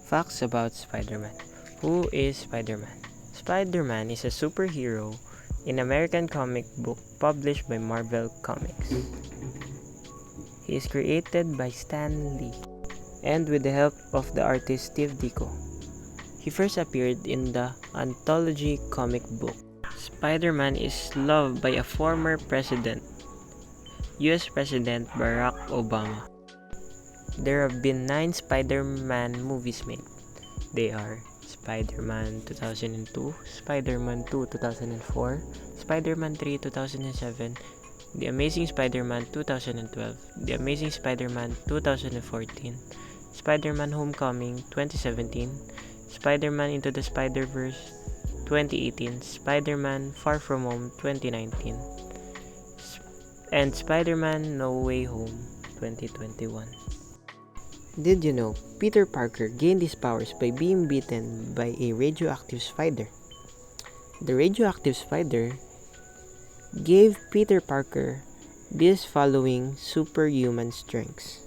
Facts about Spider-Man. Who is Spider-Man? Spider-Man is a superhero in American comic book published by Marvel Comics. He is created by Stan Lee and with the help of the artist Steve Ditko. He first appeared in the anthology comic book. Spider-Man is loved by a former president, US President Barack Obama. There have been 9 Spider-Man movies made. They are Spider-Man 2002, Spider-Man 2 2004, Spider-Man 3 2007, The Amazing Spider-Man 2012, The Amazing Spider-Man 2014, Spider-Man Homecoming 2017, Spider-Man Into the Spider-Verse 2018, Spider-Man Far From Home 2019, and Spider-Man No Way Home 2021. Did you know Peter Parker gained his powers by being bitten by a radioactive spider? The radioactive spider gave Peter Parker these following superhuman strengths: